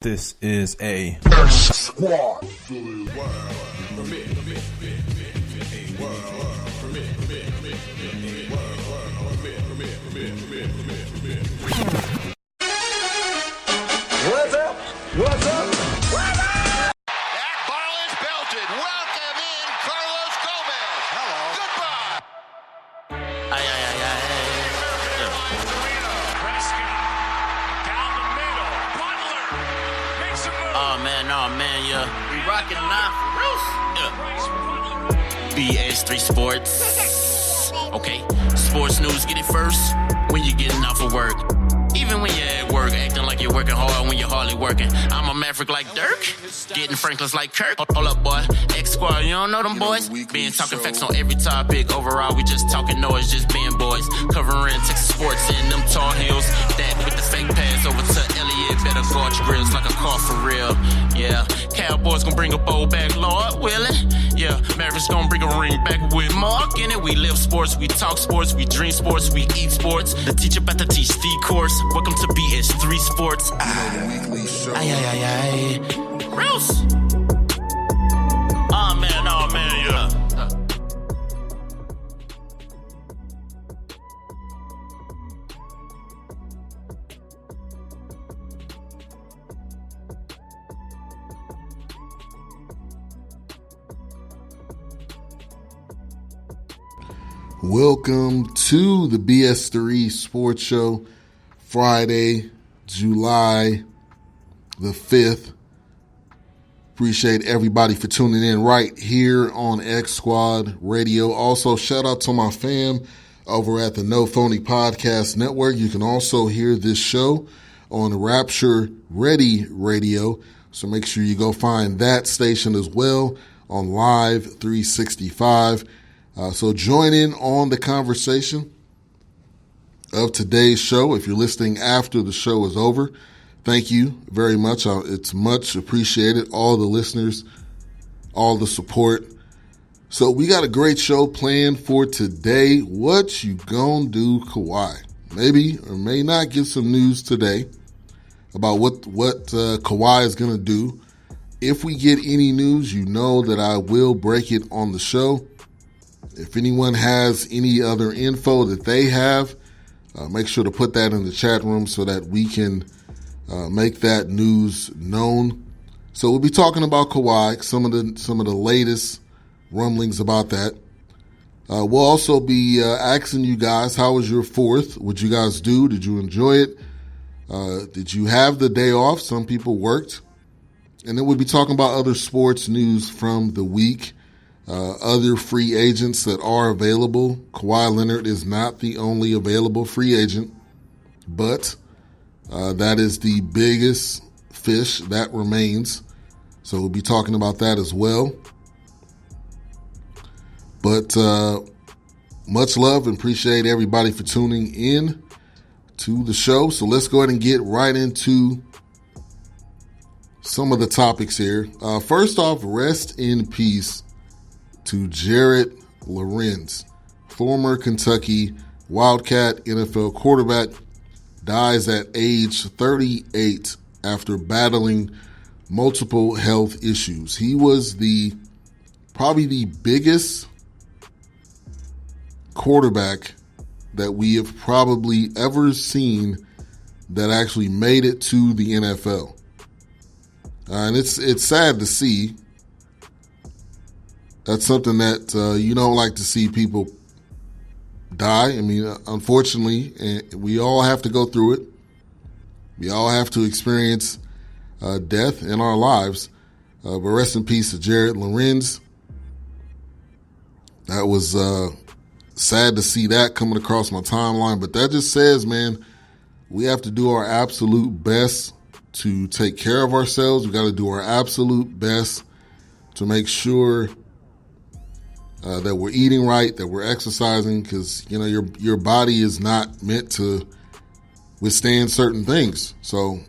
This is a Squad. What's up? What's up? That ball is belted. Welcome in Carlos Gomez. Hello. Goodbye. Ay, ay, ay, ay. Prescott down the middle. Butler makes a move. Oh man, yeah. We rocking now for real. Yeah. BS3 Sports. Okay. Sports news, get it first when you're getting off of work. Even when you're at work, acting like you're working hard when you're hardly working. I'm a maverick like Dirk, getting Franklins like Kirk. Hold up, boy. X-Squad, you don't know them boys? Being talking facts on every topic. Overall, we just talking noise, just being boys. Covering Texas sports in them tall hills. That with the fake pass over to Elliott. Better guard your grills like a car for real. Yeah. Cowboys gonna bring a bowl back, Lord, will it? Yeah. Mavericks gonna bring a ring back with Mark in it. We live sports, we talk sports, we dream sports, we eat sports. The teacher about to teach the course. Welcome to BS3 Sports. Ay, ay, ay, ay. Bruce! Oh, man, yeah. Welcome to the BS3 Sports Show, Friday, July the 5th. Appreciate everybody for tuning in right here on X Squad Radio. Also, shout out to my fam over at the No Phony Podcast Network. You can also hear this show on Rapture Ready Radio. So make sure you go find that station as well on Live 365. So join in on the conversation of today's show. If you're listening after the show is over, thank you very much. It's much appreciated. All the listeners, all the support. So we got a great show planned for today. What you gonna do, Kawhi? Maybe or may not get some news today about what Kawhi is gonna do. If we get any news, you know that I will break it on the show. If anyone has any other info that they have, make sure to put that in the chat room so that we can make that news known. So we'll be talking about Kawhi, some of the latest rumblings about that. We'll also be asking you guys, how was your 4th? What'd you guys do? Did you enjoy it? Did you have the day off? Some people worked. And then we'll be talking about other sports news from the week. Other free agents that are available. Kawhi Leonard is not the only available free agent, but that is the biggest fish that remains. So we'll be talking about that as well. But much love and appreciate everybody for tuning in to the show. So let's go ahead and get right into some of the topics here. First off, rest in peace to Jared Lorenz, former Kentucky Wildcat NFL quarterback, dies at age 38 after battling multiple health issues. He was probably the biggest quarterback that we have probably ever seen that actually made it to the NFL. And it's sad to see. That's something that you don't like to see people die. I mean, unfortunately, we all have to go through it. We all have to experience death in our lives. But rest in peace to Jared Lorenz. That was sad to see that coming across my timeline. But that just says, man, we have to do our absolute best to take care of ourselves. We got to do our absolute best to make sure that we're eating right, that we're exercising, because your body is not meant to withstand certain things. So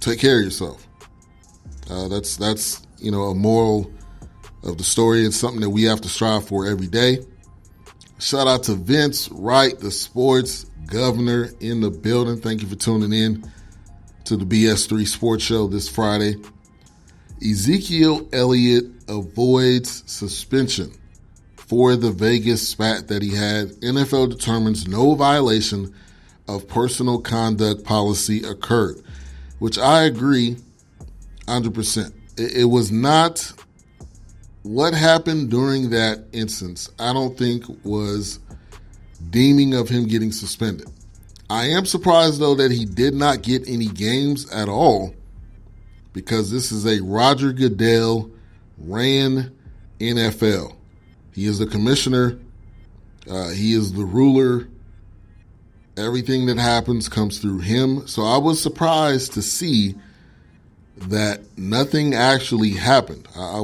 take care of yourself. That's a moral of the story. It's something that we have to strive for every day. Shout out to Vince Wright, the sports governor, in the building. Thank you for tuning in to the BS3 Sports Show this Friday. Ezekiel Elliott avoids suspension for the Vegas spat that he had. NFL determines no violation of personal conduct policy occurred, which I agree 100%. It was not what happened during that instance, I don't think was deeming of him getting suspended. I am surprised, though, that he did not get any games at all, because this is a Roger Goodell ran NFL. He is the commissioner. He is the ruler. Everything that happens comes through him. So I was surprised to see that nothing actually happened. I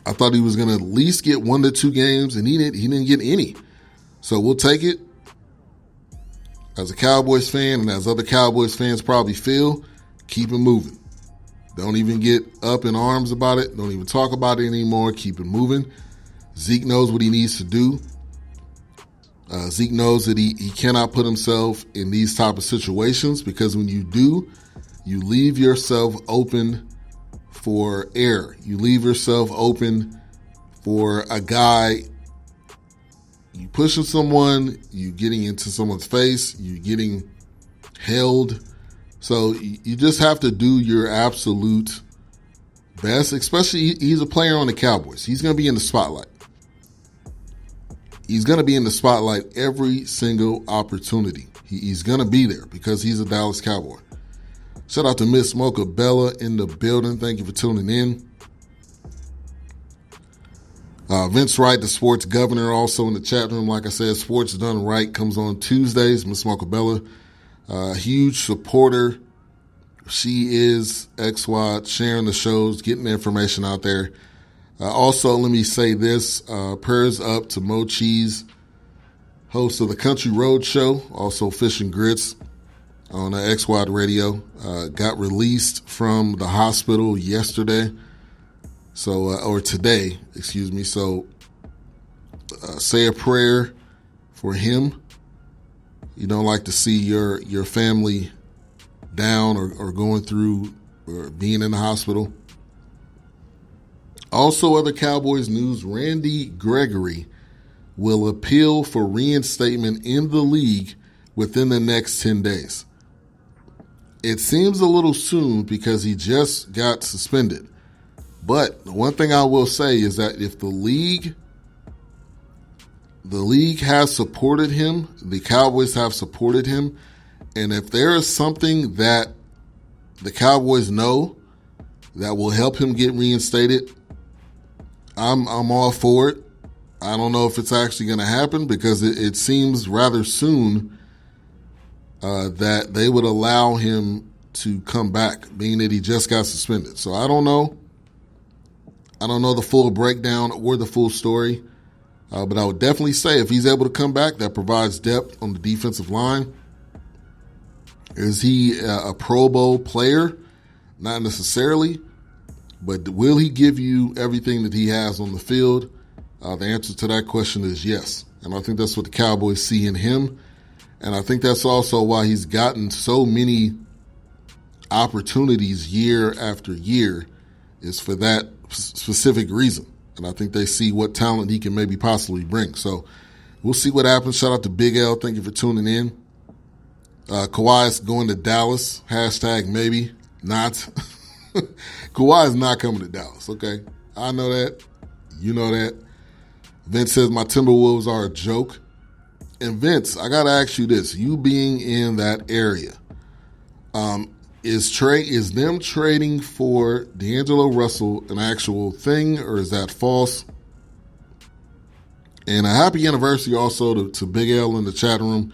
thought he was going to at least get 1 to 2 games, and he didn't get any. So we'll take it. As a Cowboys fan, and as other Cowboys fans probably feel, keep it moving. Don't even get up in arms about it. Don't even talk about it anymore. Keep it moving. Zeke knows what he needs to do. Zeke knows that he cannot put himself in these type of situations, because when you do, you leave yourself open for error. You leave yourself open for a guy. You pushing someone, you getting into someone's face, you getting held. So you just have to do your absolute best, especially he's a player on the Cowboys. He's going to be in the spotlight. He's going to be in the spotlight every single opportunity. He's going to be there because he's a Dallas Cowboy. Shout out to Miss Mocha Bella in the building. Thank you for tuning in. Vince Wright, the sports governor, also in the chat room. Like I said, Sports Done Right comes on Tuesdays. Miss Mocha Bella, huge supporter. She is XY, sharing the shows, getting the information out there. Also, let me say this, prayers up to Mo Cheese, host of the Country Road Show, also Fish and Grits on XY Radio. Got released from the hospital yesterday. So, or today, excuse me. So, say a prayer for him. You don't like to see your family down or going through or being in the hospital. Also, other Cowboys news, Randy Gregory will appeal for reinstatement in the league within the next 10 days. It seems a little soon because he just got suspended. But the one thing I will say is that if the league has supported him, the Cowboys have supported him, and if there is something that the Cowboys know that will help him get reinstated, I'm all for it. I don't know if it's actually going to happen because it seems rather soon that they would allow him to come back, being that he just got suspended. So I don't know. I don't know the full breakdown or the full story, but I would definitely say if he's able to come back, that provides depth on the defensive line. Is he a Pro Bowl player? Not necessarily, but will he give you everything that he has on the field? The answer to that question is yes, and I think that's what the Cowboys see in him, and I think that's also why he's gotten so many opportunities year after year, is for that specific reason. And I think they see what talent he can maybe possibly bring. So we'll see what happens. Shout out to Big L. Thank you for tuning in. Kawhi is going to Dallas. Hashtag maybe not. Kawhi is not coming to Dallas. Okay. I know that. You know that. Vince says my Timberwolves are a joke. And Vince, I got to ask you this. You being in that area, is them trading for D'Angelo Russell an actual thing, or is that false? And a happy anniversary also to Big L in the chat room.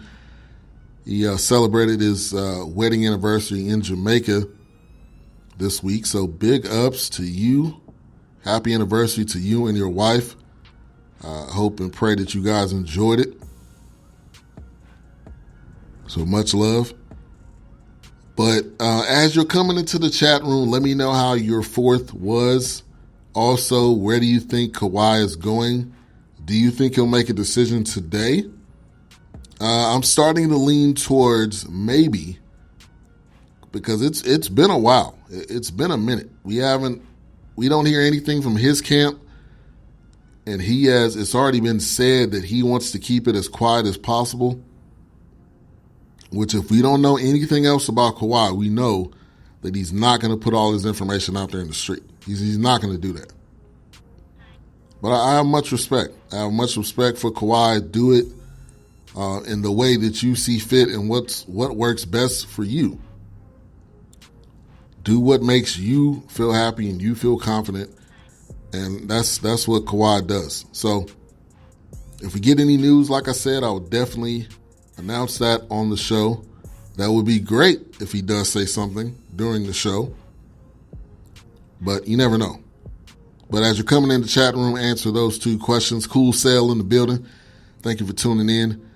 He celebrated his wedding anniversary in Jamaica this week. So big ups to you. Happy anniversary to you and your wife. Hope and pray that you guys enjoyed it. So much love. But as you're coming into the chat room, let me know how your 4th was. Also, where do you think Kawhi is going? Do you think he'll make a decision today? I'm starting to lean towards maybe because it's been a while. It's been a minute. We don't hear anything from his camp, and it's already been said that he wants to keep it as quiet as possible, which if we don't know anything else about Kawhi, we know that he's not going to put all his information out there in the street. He's not going to do that. But I have much respect. I have much respect for Kawhi. Do it in the way that you see fit and what works best for you. Do what makes you feel happy and you feel confident, and that's what Kawhi does. So if we get any news, like I said, I will definitely announce that on the show. That would be great if he does say something during the show, but you never know. But as you're coming in the chat room, answer those two questions. Cool Sale in the building. Thank you for tuning in.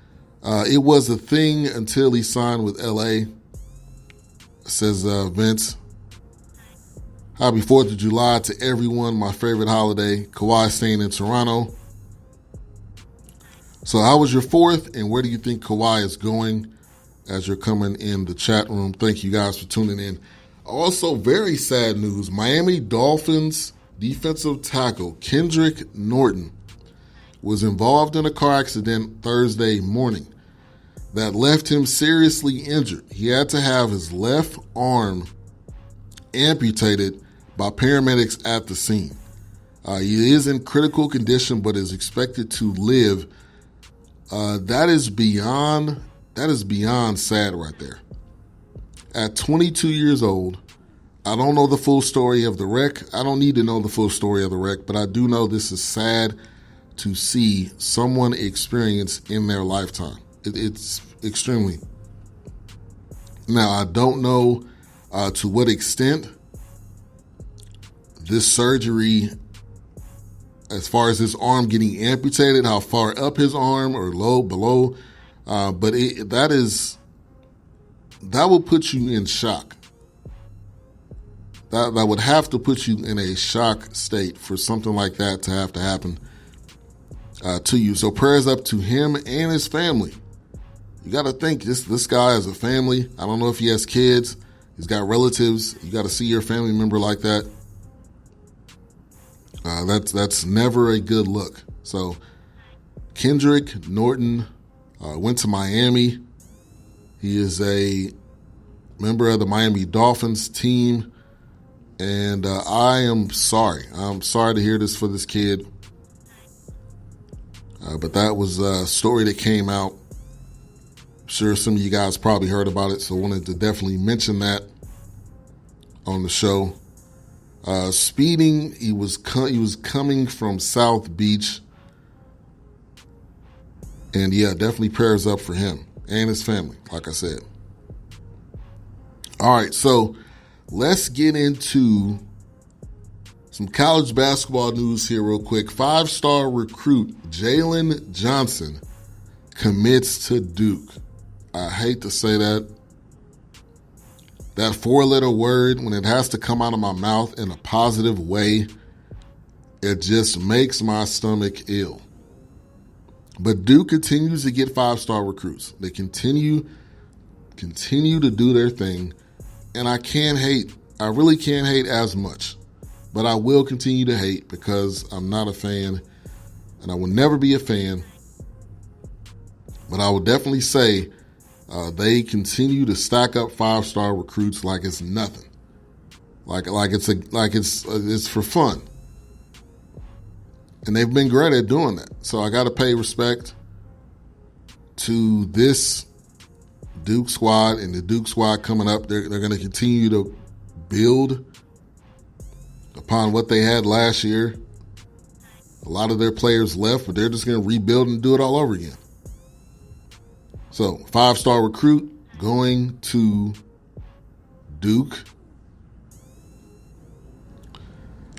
It was a thing until he signed with LA, says Vince. Happy 4th of July to everyone. My favorite holiday. Kawhi staying in Toronto. So how was your 4th, and where do you think Kawhi is going as you're coming in the chat room? Thank you guys for tuning in. Also, very sad news. Miami Dolphins defensive tackle Kendrick Norton was involved in a car accident Thursday morning that left him seriously injured. He had to have his left arm amputated by paramedics at the scene. He is in critical condition, but is expected to live. That is beyond sad right there. At 22 years old, I don't know the full story of the wreck. I don't need to know the full story of the wreck, but I do know this is sad to see someone experience in their lifetime. It's extremely. Now, I don't know to what extent this surgery, as far as his arm getting amputated, how far up his arm or low below, but that will put you in shock. That would have to put you in a shock state for something like that to have to happen to you. So prayers up to him and his family. You got to think this guy has a family. I don't know if he has kids. He's got relatives. You got to see your family member like that. That's never a good look. So Kendrick Norton went to Miami. He is a member of the Miami Dolphins team. And I am sorry. I'm sorry to hear this for this kid. But that was a story that came out. I'm sure some of you guys probably heard about it, so I wanted to definitely mention that on the show. Speeding, he was coming from South Beach. And yeah, definitely prayers up for him and his family, like I said. All right, so let's get into some college basketball news here real quick. 5-star recruit Jalen Johnson commits to Duke. I hate to say that. That 4-letter word, when it has to come out of my mouth in a positive way, it just makes my stomach ill. But Duke continues to get 5-star recruits. They continue to do their thing. And I can't hate. I really can't hate as much. But I will continue to hate because I'm not a fan. And I will never be a fan. But I will definitely say they continue to stack up 5-star recruits like it's nothing. Like it's for fun. And they've been great at doing that. So I got to pay respect to this Duke squad and the Duke squad coming up. They're going to continue to build upon what they had last year. A lot of their players left, but they're just going to rebuild and do it all over again. So 5-star recruit going to Duke.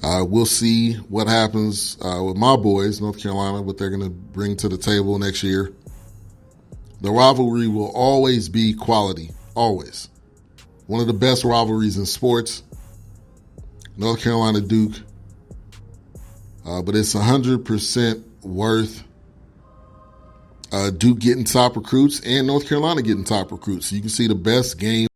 We'll see what happens with my boys, North Carolina, what they're going to bring to the table next year. The rivalry will always be quality, always. One of the best rivalries in sports, North Carolina Duke. But it's 100% worth Duke getting top recruits and North Carolina getting top recruits. So you can see the best game